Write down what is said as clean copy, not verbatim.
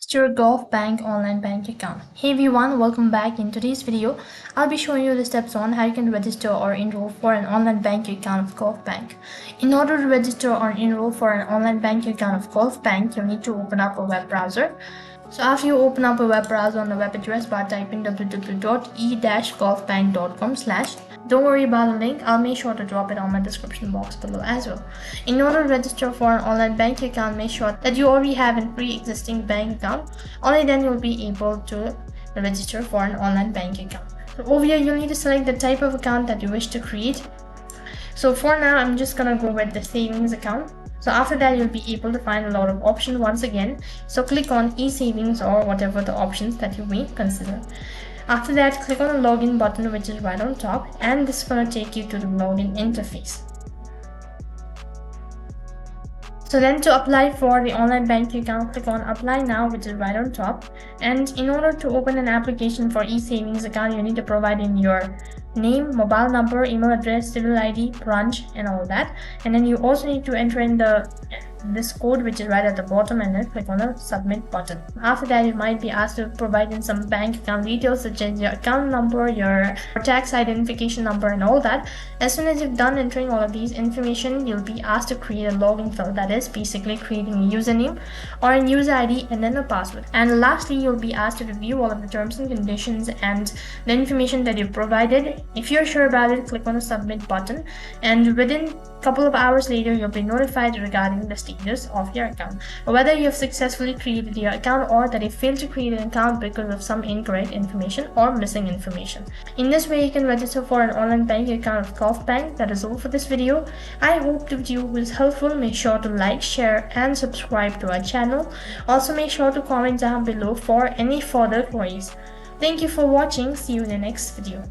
Your Gulf Bank online bank account. Hey everyone, welcome back. In today's video, I'll be showing you the steps on how you can register or enroll for an online bank account of Gulf Bank. In order to register or enroll for an online bank account of Gulf Bank, you'll need to open up a web browser. So after you open up a web browser on the web address bar, type in www.e-golfbank.com/. Don't worry about the link, I'll make sure to drop it on my description box below as well. In order to register for an online bank account, make sure that you already have a pre-existing bank account. Only then you'll be able to register for an online bank account. So over here, you'll need to select the type of account that you wish to create. So for now, I'm just gonna go with the savings account. So after that, you'll be able to find a lot of options once again. So click on e-savings or whatever the options that you may consider. After that, click on the login button, which is right on top, and this is going to take you to the login interface. So then to apply for the online bank account, click on apply now, which is right on top. And in order to open an application for e-savings account, you need to provide in your name, mobile number, email address, civil ID, branch, and all that. And then you also need to enter in this code, which is right at the bottom, and then click on the submit button. After that, you might be asked to provide in some bank account details such as your account number, your tax identification number, and all that. As soon as you've done entering all of these information, you'll be asked to create a login field, that is basically creating a username or a user ID and then a password. And lastly, you'll be asked to review all of the terms and conditions and the information that you've provided. If you're sure about it, click on the submit button, and within a couple of hours later, you'll be notified regarding the status of your account, or whether you have successfully created your account or that you failed to create an account because of some incorrect information or missing information. In this way, you can register for an online bank account of Gulf Bank. That is all for this video. I hope the video was helpful. Make sure to like, share, and subscribe to our channel. Also, make sure to comment down below for any further queries. Thank you for watching. See you in the next video.